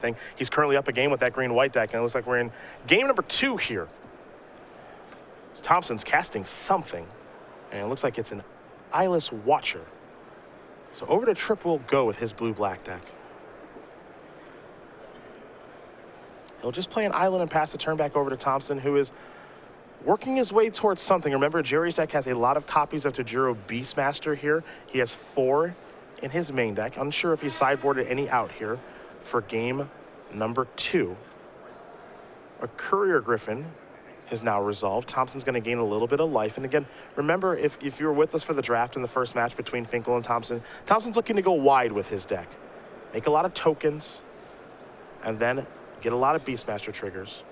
thing. He's currently up a game with that green-white deck, and it looks like we're in game number 2 here. Thompson's casting something, and it looks like it's an Eyeless Watcher. So over to Trippe will go with his blue-black deck. He'll just play an island and pass the turn back over to Thompson, who is working his way towards something. Remember, Gerry's deck has a lot of copies of Tajiro Beastmaster here. He has 4 in his main deck. Unsure if he sideboarded any out here for game number 2. A Courier Griffin is now resolved. Thompson's going to gain a little bit of life. And again, remember, if you were with us for the draft in the first match between Finkel and Thompson, Thompson's looking to go wide with his deck. Make a lot of tokens, and then get a lot of Beastmaster triggers.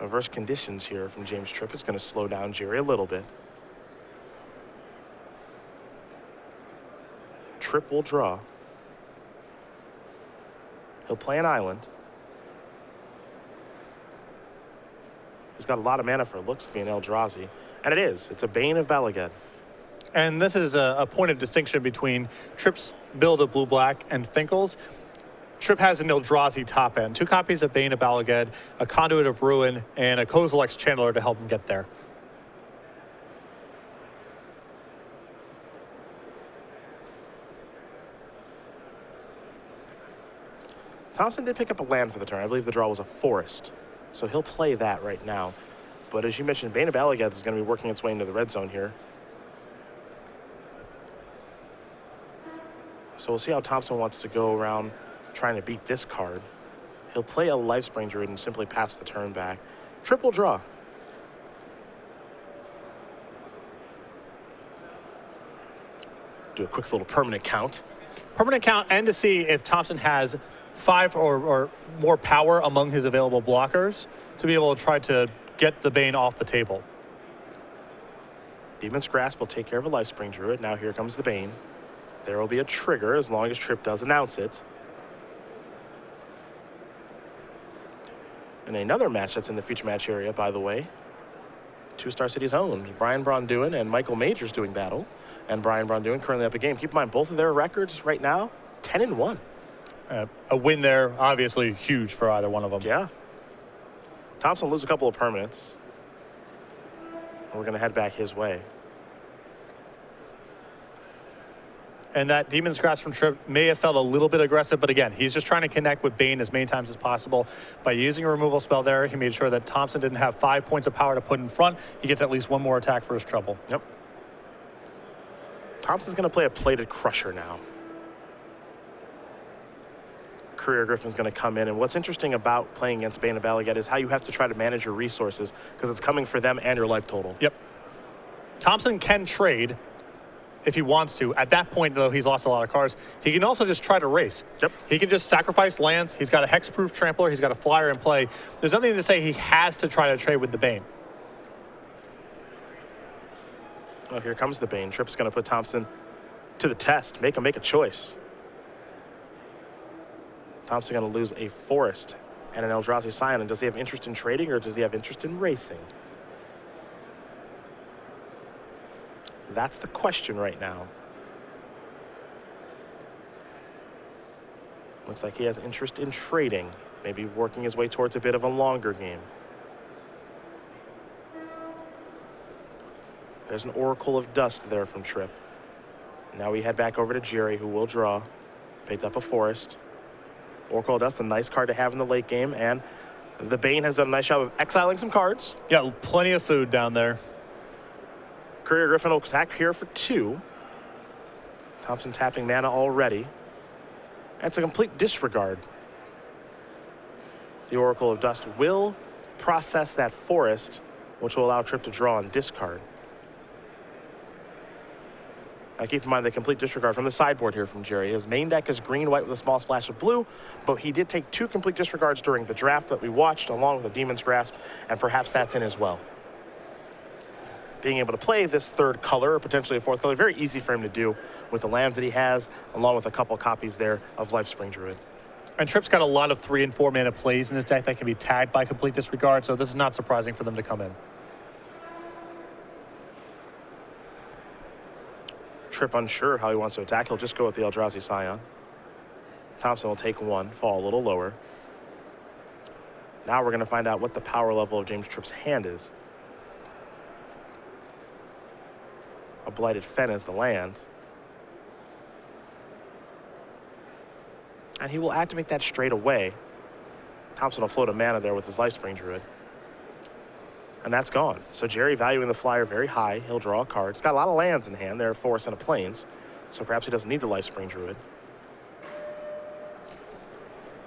Reverse conditions here from James Trippe is going to slow down Gerry a little bit. Trippe will draw. He'll play an island. He's got a lot of mana for it looks to be an Eldrazi. And it is. It's a Bane of Balagad. And this is a point of distinction between Trippe's build of blue-black and Finkel's. Trippe has an Eldrazi top end, 2 copies of Bane of Balagad, a Conduit of Ruin, and a Kozilek's Channeler to help him get there. Thompson did pick up a land for the turn. I believe the draw was a forest. So he'll play that right now. But as you mentioned, Bane of Balagad is going to be working its way into the red zone here. So we'll see how Thompson wants to go around trying to beat this card. He'll play a Lifespring Druid and simply pass the turn back. Triple draw. Do a quick little permanent count. Permanent count, and to see if Thompson has 5 or more power among his available blockers to be able to try to get the Bane off the table. Demon's Grasp will take care of a Lifespring Druid. Now here comes the Bane. There will be a trigger as long as Trippe does announce it. And another match that's in the future match area, by the way. 2 Star City's own. Brian Braun-Duin and Michael Majors doing battle. And Brian Braun-Duin currently up a game. Keep in mind, both of their records right now, 10-1. A win there, obviously huge for either one of them. Yeah. Thompson will lose a couple of permanents. And we're going to head back his way. And that Demon's Grasp from Trippe may have felt a little bit aggressive, but again, he's just trying to connect with Bane as many times as possible. By using a removal spell there, he made sure that Thompson didn't have 5 points of power to put in front. He gets at least 1 more attack for his trouble. Yep. Thompson's going to play a Plated Crusher now. Courier Griffin's going to come in, and what's interesting about playing against Bane of Balagad is how you have to try to manage your resources, because it's coming for them and your life total. Yep. Thompson can trade if he wants to. At that point, though, he's lost a lot of cards. He can also just try to race. Yep. He can just sacrifice lands. He's got a hexproof trampler. He's got a flyer in play. There's nothing to say he has to try to trade with the Bane. Oh, here comes the Bane. Trippe's going to put Thompson to the test. Make him make a choice. Thompson going to lose a forest and an Eldrazi Scion. And does he have interest in trading, or does he have interest in racing? That's the question right now. Looks like he has interest in trading, maybe working his way towards a bit of a longer game. There's an Oracle of Dust there from Trippe. Now we head back over to Gerry, who will draw. Picked up a forest. Oracle of Dust, a nice card to have in the late game, and the Bane has done a nice job of exiling some cards. Yeah, plenty of food down there. Courier Griffin will attack here for 2. Thompson tapping mana already. That's a complete disregard. The Oracle of Dust will process that forest, which will allow Trippe to draw and discard. Now keep in mind the complete disregard from the sideboard here from Gerry. His main deck is green-white with a small splash of blue, but he did take 2 complete disregards during the draft that we watched, along with a Demon's Grasp, and perhaps that's in as well. Being able to play this 3rd color, or potentially a 4th color, very easy for him to do with the lands that he has, along with a couple copies there of Lifespring Druid. And Trippe's got a lot of 3 and 4 mana plays in his deck that can be tagged by complete disregard, so this is not surprising for them to come in. Trippe unsure how he wants to attack. He'll just go with the Eldrazi Scion. Thompson will take one, fall a little lower. Now we're going to find out what the power level of James Trippe's hand is. A Blighted Fen is the land. And he will activate that straight away. Thompson will float a mana there with his Lifespring Druid. And that's gone. So Gerry valuing the flyer very high. He'll draw a card. He's got a lot of lands in hand. There are forests and a plains. So perhaps he doesn't need the Lifespring Druid.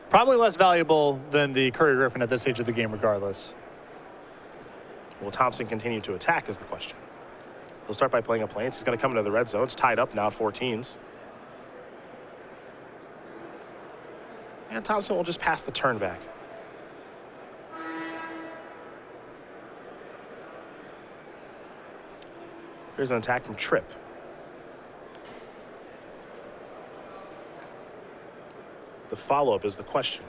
Probably less valuable than the Curry Griffin at this stage of the game regardless. Will Thompson continue to attack is the question. He'll start by playing a plains. He's going to come into the red zone. It's tied up now at 4 teams. And Thompson will just pass the turn back. Here's an attack from Trippe. The follow-up is the question.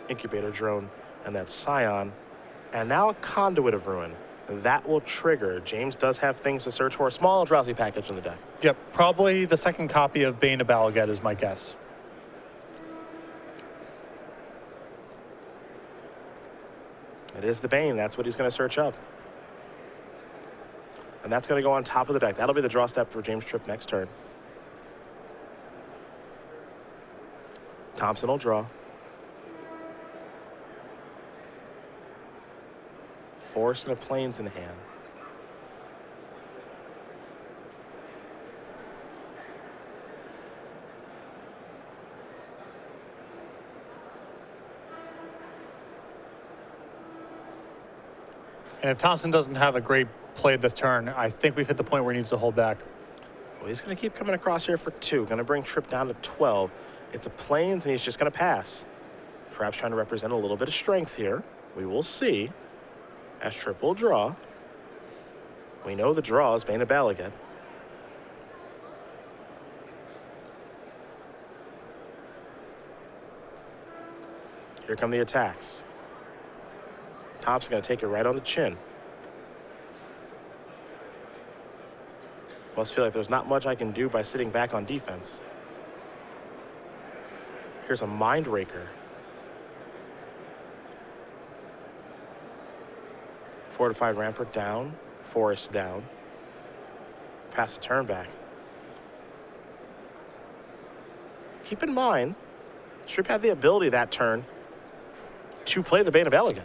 Incubator Drone and that Scion. And now a Conduit of Ruin. That will trigger. James does have things to search for. A small Drowsy package in the deck. Yep, probably the second copy of Bane of Balaget is my guess. It is the Bane. That's what he's going to search up. And that's going to go on top of the deck. That'll be the draw step for James Trippe next turn. Thompson will draw. Forest and a plains in hand. And if Thompson doesn't have a great play this turn, I think we've hit the point where he needs to hold back. Well, he's going to keep coming across here for 2. Going to bring Trippe down to 12. It's a plains, and he's just going to pass. Perhaps trying to represent a little bit of strength here. We will see. As Trippe will draw. We know the draw is Bane of Balaget. Here come the attacks. Thompson going to take it right on the chin. Must feel like there's not much I can do by sitting back on defense. Here's a Mind Raker. Fortified Rampart down. Forest down. Pass the turn back. Keep in mind, Trippe had the ability that turn to play the Bane of Balaget.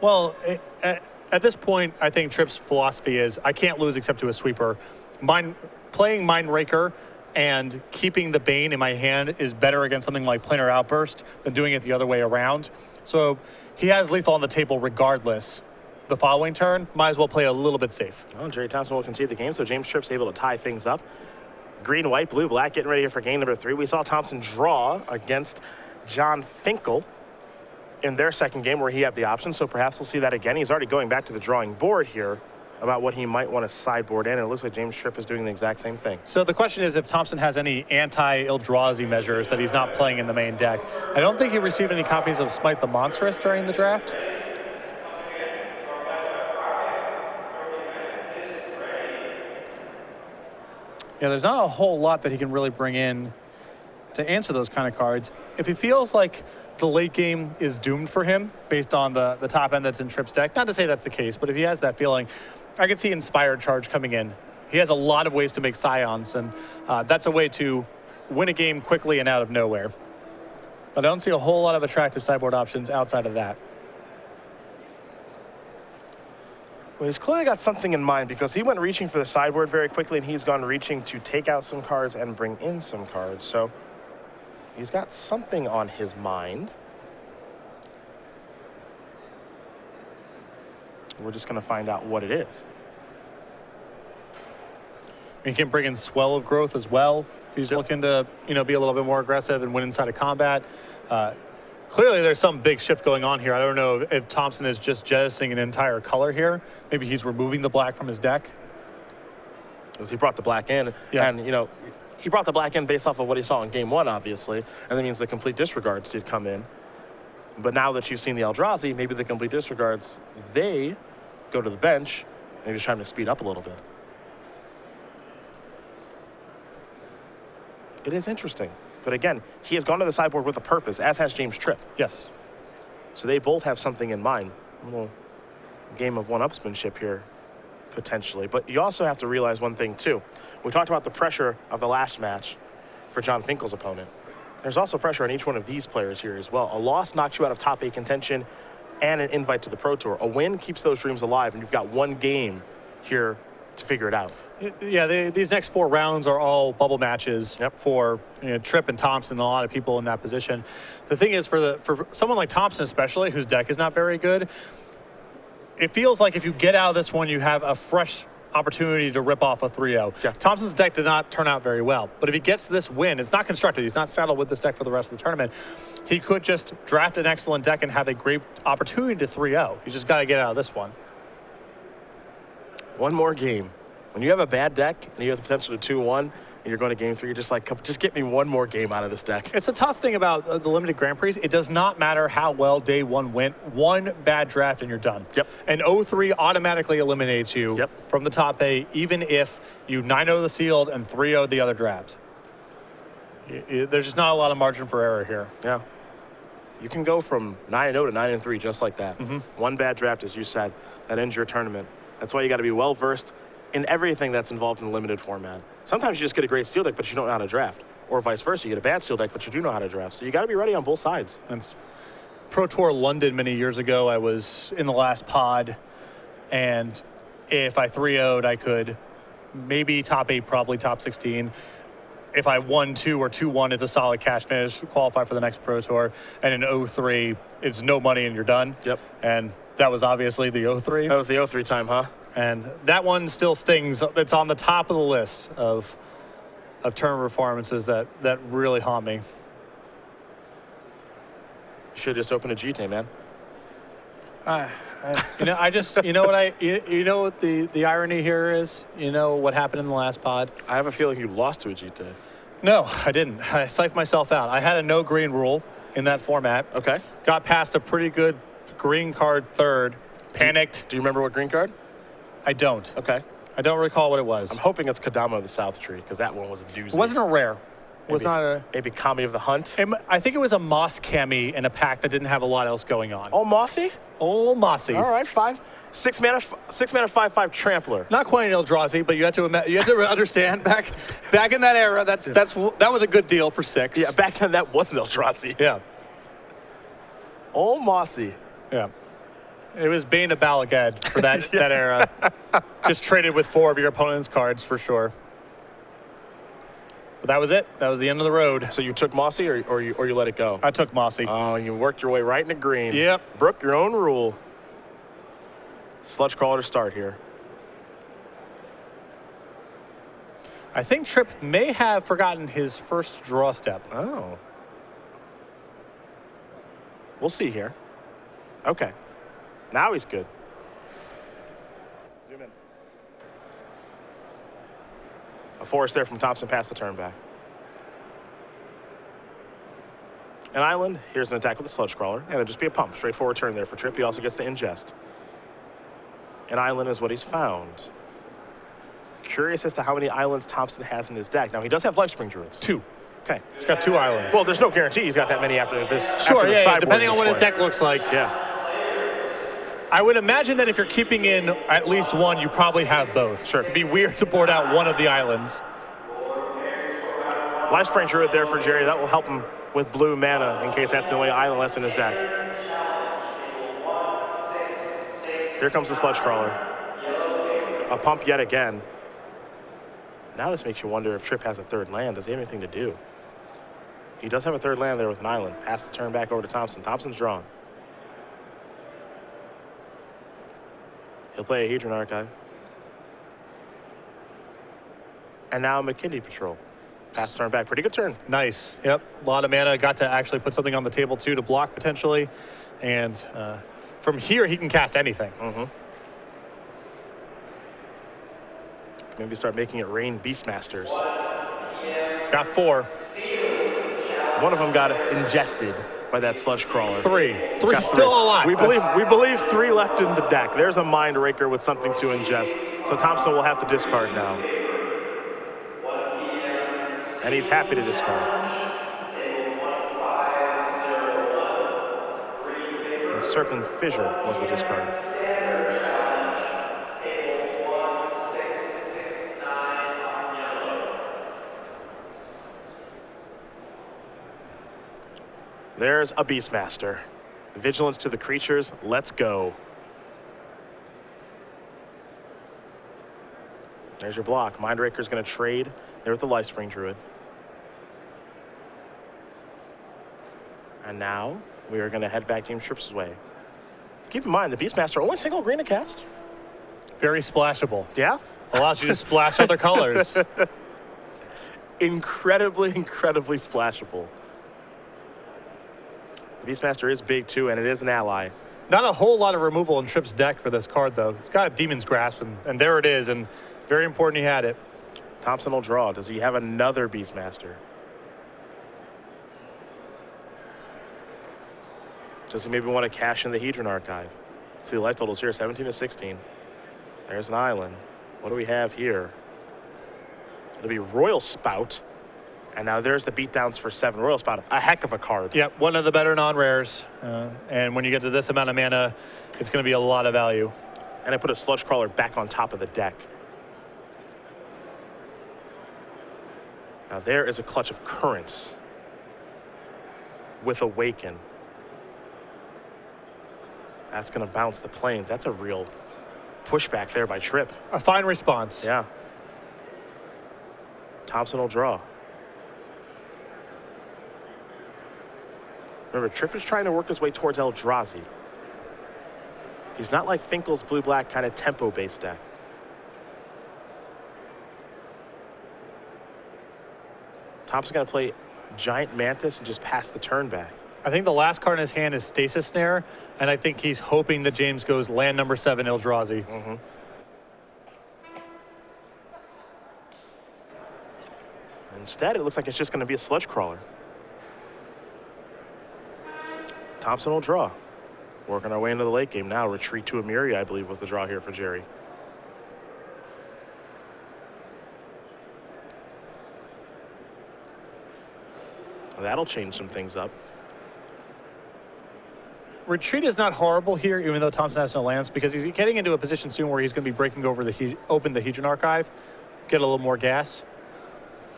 Well, at this point, I think Trippe's philosophy is I can't lose except to a sweeper. Playing Mind Raker and keeping the Bane in my hand is better against something like Planar Outburst than doing it the other way around. So he has lethal on the table regardless. The following turn, might as well play a little bit safe. Well, Gerry Thompson will concede the game, so James Trippe's able to tie things up. Green, white, blue, black, getting ready here for game number 3. We saw Thompson draw against John Finkel in their second game where he had the option, so perhaps we'll see that again. He's already going back to the drawing board here about what he might want to sideboard in, and it looks like James Trippe is doing the exact same thing. So the question is if Thompson has any anti-Eldrazi measures that he's not playing in the main deck. I don't think he received any copies of Smite the Monstrous during the draft. Yeah, there's not a whole lot that he can really bring in to answer those kind of cards. If he feels like the late game is doomed for him based on the top end that's in Trippe's deck, not to say that's the case, but if he has that feeling, I could see Inspired Charge coming in. He has a lot of ways to make Scions, and that's a way to win a game quickly and out of nowhere. But I don't see a whole lot of attractive sideboard options outside of that. Well, he's clearly got something in mind because he went reaching for the sideboard very quickly, and he's gone reaching to take out some cards and bring in some cards. So he's got something on his mind. We're just going to find out what it is. He can bring in Swell of Growth as well. If he's looking to, be a little bit more aggressive and win inside of combat. Clearly, there's some big shift going on here. I don't know if Thompson is just jettisoning an entire color here. Maybe he's removing the black from his deck. Because he brought the black in, yeah. And, he brought the black in based off of what he saw in game 1, obviously, and that means the complete disregards did come in. But now that you've seen the Eldrazi, maybe the complete disregards, they go to the bench, maybe he's trying to speed up a little bit. It is interesting. But again, he has gone to the sideboard with a purpose, as has James Trippe. Yes. So they both have something in mind. A little game of one-upsmanship here, potentially. But you also have to realize one thing, too. We talked about the pressure of the last match for John Finkel's opponent. There's also pressure on each one of these players here as well. A loss knocks you out of top 8 contention and an invite to the Pro Tour. A win keeps those dreams alive, and you've got one game here to figure it out. Yeah, these next 4 rounds are all bubble matches for Trippe and Thompson and a lot of people in that position. The thing is, for someone like Thompson especially, whose deck is not very good, it feels like if you get out of this one, you have a fresh opportunity to rip off a 3-0. Yeah. Thompson's deck did not turn out very well, but if he gets this win, it's not constructed. He's not saddled with this deck for the rest of the tournament. He could just draft an excellent deck and have a great opportunity to 3-0. You just got to get out of this one. One more game. When you have a bad deck and you have the potential to 2-1 and you're going to game 3, you're just like, just get me one more game out of this deck. It's a tough thing about the limited Grand Prix. It does not matter how well day 1 went. One bad draft and you're done. Yep. And 0-3 automatically eliminates you from the top 8, even if you 9-0 the sealed and 3-0 the other draft. There's just not a lot of margin for error here. Yeah. You can go from 9-0 to 9-3 just like that. One bad draft, as you said, that ends your tournament. That's why you got to be well-versed in everything that's involved in the limited format. Sometimes you just get a great steel deck, but you don't know how to draft. Or vice versa, you get a bad steel deck, but you do know how to draft. So you got to be ready on both sides. And Pro Tour London many years ago, I was in the last pod, and if I 3-0'd, I could maybe top 8, probably top 16. If I 1-2 or 2-1, it's a solid cash finish, qualify for the next Pro Tour. And in 0-3, it's no money and you're done. Yep. And that was obviously the 0-3. That was the 0-3 time, huh? And that one still stings. It's on the top of the list of tournament performances that really haunt me. Should just open a GT, man. You know what the irony here is? You know what happened in the last pod? I have a feeling you lost to a GT. No, I didn't. I psyched myself out. I had a no green rule in that format. Okay. Got past a pretty good green card third. Panicked. Do you remember what green card? I don't. Okay. I don't recall what it was. I'm hoping it's Kodama of the South Tree, because that one was a doozy. It wasn't a rare. It was not a... Maybe Kami of the Hunt? I think it was a Moss Kami in a pack that didn't have a lot else going on. Oh, Mossy? Oh, Mossy. All right, 6 mana, 5/5 Trampler. Not quite an Eldrazi, but you had to understand back in that era. That was a good deal for 6. Yeah, back then that wasn't Eldrazi. Yeah. Oh, Mossy. Yeah. It was Bane of Balagad for that that era. Just traded with 4 of your opponent's cards for sure. But that was it. That was the end of the road. So you took Mossy or you let it go? I took Mossy. Oh, you worked your way right into green. Yep. Broke your own rule. Sludge Crawler to start here. I think Trippe may have forgotten his first draw step. Oh. We'll see here. Okay. Now he's good. Zoom in. A forest there from Thompson past the turn back. An island. Here's an attack with a Sludge Crawler. And it'll just be a pump. Straightforward turn there for Trippe. He also gets to ingest. An island is what he's found. Curious as to how many islands Thompson has in his deck. Now, he does have Lifespring Druids. 2. Okay. He's got 2 islands. Well, there's no guarantee he's got that many after this. Sure, after the yeah, sideboard depending on what his display. deck looks like. Yeah. I would imagine that if you're keeping in at least 1, you probably have both. Sure. It'd be weird to board out one of the islands. Lifespring Druid there for Gerry. That will help him with blue mana in case that's the only island left in his deck. Here comes the Sludge Crawler. A pump yet again. Now this makes you wonder if Trippe has a third land. Does he have anything to do? He does have a third land there with an island. Pass the turn back over to Thompson. Thompson's drawn. He'll play a Hedron Archive. And now McKinney Patrol. Pass the turn back. Pretty good turn. Nice. Yep. A lot of mana. Got to actually put something on the table, too, to block potentially. And from here, he can cast anything. Mm-hmm. Maybe start making it rain Beastmasters. It's got 4. One of them got ingested by that Sludge Crawler. 3. 3 Got still 3. alive. We believe 3 left in the deck. There's a Mind Raker with something to ingest. So Thompson will have to discard now. And he's happy to discard. Encircling Fissure was the discard. There's a Beastmaster. Vigilance to the creatures. Let's go. There's your block. Mindraker's going to trade there with the Lifespring Druid. And now we are going to head back James Trippe's way. Keep in mind, the Beastmaster only single arena cast. Very splashable. Yeah. Allows you to splash other colors. Incredibly splashable. The Beastmaster is big too, and it is an ally. Not a whole lot of removal in Trippe's deck for this card, though. It's got Demon's Grasp, and there it is, and very important he had it. Thompson will draw. Does he have another Beastmaster? Does he maybe want to cash in the Hedron Archive? See the life totals here, 17 to 16. There's an island. What do we have here? It'll be Royal Spout. And now there's the beatdowns for 7. Royal Spout, a heck of a card. Yep, one of the better non-rares. And when you get to this amount of mana, it's going to be a lot of value. And I put a Sludge Crawler back on top of the deck. Now there is a Clutch of Currents with Awaken. That's going to bounce the plains. That's a real pushback there by Trippe. A fine response. Yeah. Thompson will draw. Remember, Trippe is trying to work his way towards Eldrazi. He's not like Finkel's blue-black kind of tempo-based deck. Thompson's going to play Giant Mantis and just pass the turn back. I think the last card in his hand is Stasis Snare, and I think he's hoping that James goes land number 7, Eldrazi. Mm-hmm. Instead, it looks like it's just going to be a Sludge Crawler. Thompson will draw. Working our way into the late game now. Retreat to Emiria, I believe, was the draw here for Gerry. That'll change some things up. Retreat is not horrible here, even though Thompson has no lands, because he's getting into a position soon where he's going to be breaking over open the Hedron Archive, get a little more gas.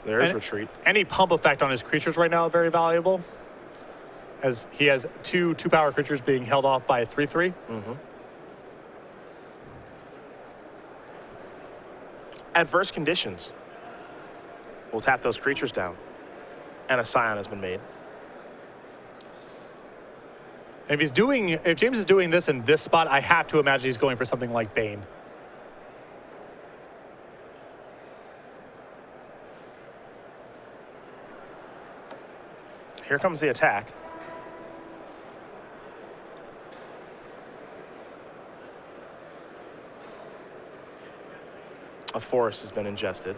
There's Retreat. Any pump effect on his creatures right now very valuable, as he has two power creatures being held off by a 3/3. Mm-hmm. Adverse conditions. We'll tap those creatures down, and a Scion has been made. And if James is doing this in this spot, I have to imagine he's going for something like Bane. Here comes the attack. A forest has been ingested.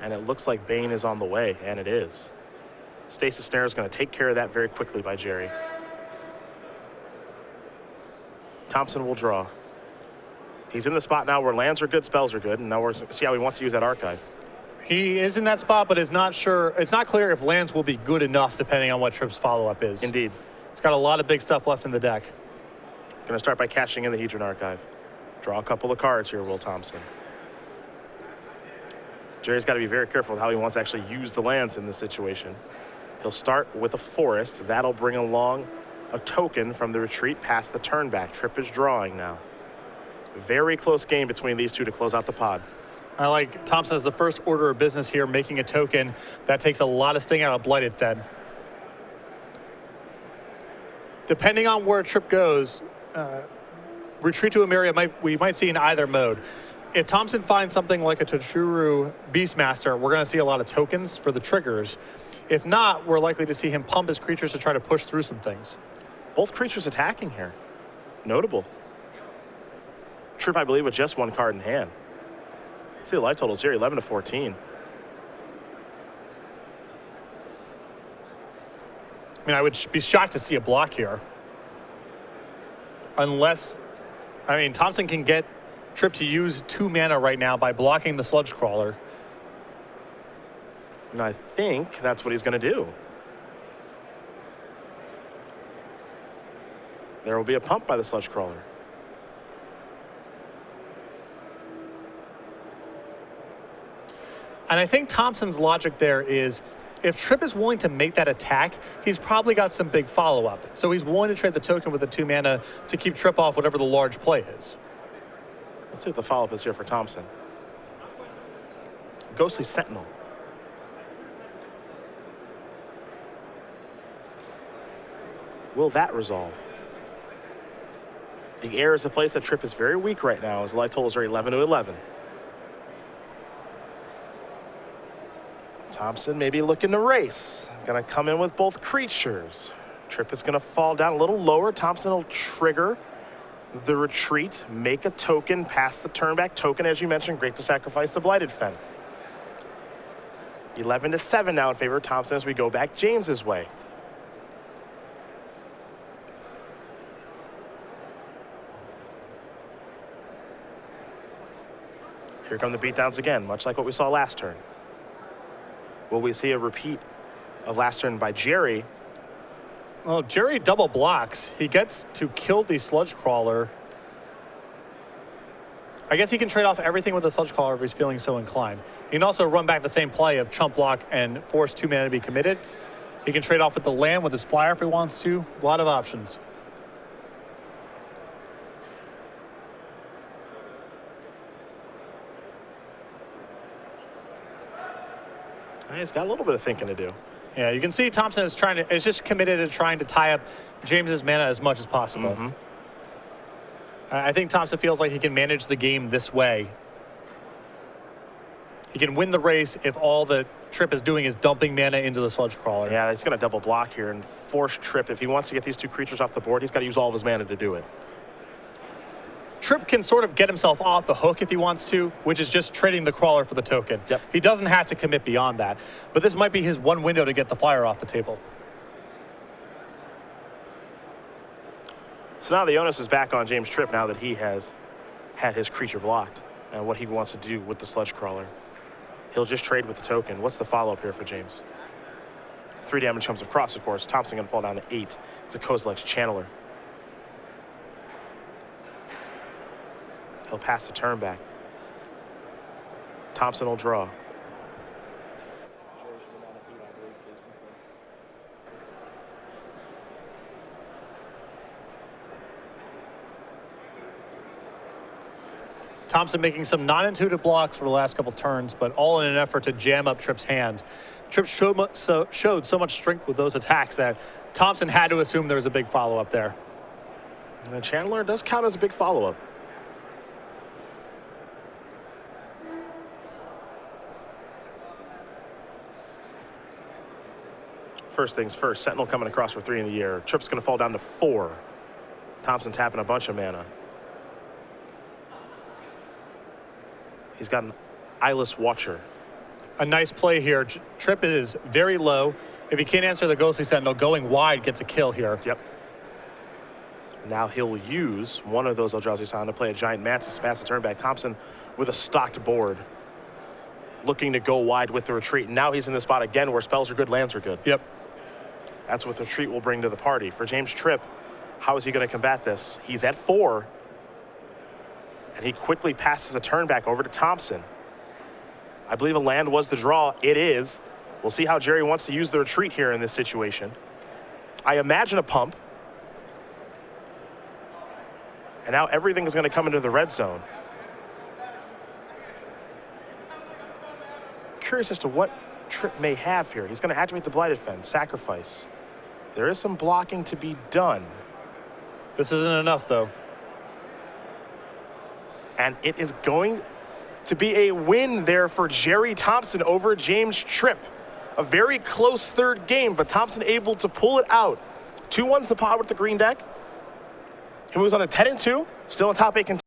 And it looks like Bane is on the way, and it is. Stasis Snare is going to take care of that very quickly by Gerry. Thompson will draw. He's in the spot now where lands are good, spells are good, and now we're see how he wants to use that archive. He is in that spot, but is not sure. It's not clear if lands will be good enough depending on what Trippe's follow-up is. Indeed. It's got a lot of big stuff left in the deck. Going to start by cashing in the Hedron Archive. Draw a couple of cards here, Will Thompson. Gerry's got to be very careful with how he wants to actually use the lands in this situation. He'll start with a forest. That'll bring along a token from the retreat past the turn back. Trippe is drawing now. Very close game between these two to close out the pod. I like Thompson as the first order of business here, making a token. That takes a lot of sting out of Blighted Fed. Depending on where Trippe goes, retreat to Emiria we might see in either mode. If Thompson finds something like a Tajuru Beastmaster, we're going to see a lot of tokens for the triggers. If not, we're likely to see him pump his creatures to try to push through some things. Both creatures attacking here. Notable. Trippe, I believe, with just one card in hand. See the life totals here, 11 to 14. I mean, I would be shocked to see a block here. Unless, I mean, Thompson can get Trippe to use 2 mana right now by blocking the Sludge Crawler. And I think that's what he's going to do. There will be a pump by the Sludge Crawler. And I think Thompson's logic there is, if Trippe is willing to make that attack, he's probably got some big follow-up. So he's willing to trade the token with the 2 mana to keep Trippe off whatever the large play is. Let's see what the follow-up is here for Thompson. Ghostly Sentinel. Will that resolve? The air is a place that Trippe is very weak right now, as the life totals are 11 to 11. Thompson maybe looking to race. Gonna come in with both creatures. Trippe is gonna fall down a little lower. Thompson will trigger the retreat, make a token, pass the turn back token, as you mentioned. Great to sacrifice the Blighted Fen. 11 to 7 now in favor of Thompson as we go back James's way. Here come the beatdowns again, much like what we saw last turn. Will we see a repeat of last turn by Gerry? Well, Gerry double blocks. He gets to kill the Sludge Crawler. I guess he can trade off everything with the Sludge Crawler if he's feeling so inclined. He can also run back the same play of chump block and force 2 mana to be committed. He can trade off with the land with his flyer if he wants to. A lot of options. He's got a little bit of thinking to do. Yeah, you can see Thompson is just committed to trying to tie up James's mana as much as possible. I think Thompson feels like he can manage the game this way. He can win the race if all the Trippe is doing is dumping mana into the Sludge Crawler. Yeah, he's going to double block here and force Trippe. If he wants to get these 2 creatures off the board, he's got to use all of his mana to do it. Trippe can sort of get himself off the hook if he wants to, which is just trading the Crawler for the token. Yep. He doesn't have to commit beyond that. But this might be his one window to get the flyer off the table. So now the onus is back on James Trippe now that he has had his creature blocked and what he wants to do with the Sludge Crawler. He'll just trade with the token. What's the follow-up here for James? 3 damage comes across, of course. Thompson going to fall down to 8. It's a Kozilek's Channeler. He'll pass the turn back. Thompson will draw. Thompson making some non-intuitive blocks for the last couple turns, but all in an effort to jam up Trippe's hand. Trippe showed so much strength with those attacks that Thompson had to assume there was a big follow-up there. And the Channeler does count as a big follow-up. First things first, Sentinel coming across for 3 in the air. Trippe's going to fall down to 4. Thompson tapping a bunch of mana. He's got an Eyeless Watcher. A nice play here. Trippe is very low. If he can't answer the Ghostly Sentinel, going wide gets a kill here. Yep. Now he'll use one of those Eldrazi Sound to play a Giant Mantis to pass the turn back. Thompson with a stocked board, looking to go wide with the retreat. Now he's in the spot again where spells are good, lands are good. Yep. That's what the retreat will bring to the party. For James Trippe, how is he going to combat this? He's at 4. And he quickly passes the turn back over to Thompson. I believe a land was the draw. It is. We'll see how Gerry wants to use the retreat here in this situation. I imagine a pump. And now everything is going to come into the red zone. Curious as to what Trippe may have here. He's going to activate the Blighted Fen, sacrifice. There is some blocking to be done. This isn't enough, though. And it is going to be a win there for Gerry Thompson over James Trippe. A very close third game, but Thompson able to pull it out. 2-1's the pod with the green deck. He moves on to 10-2, still in top 8 contention.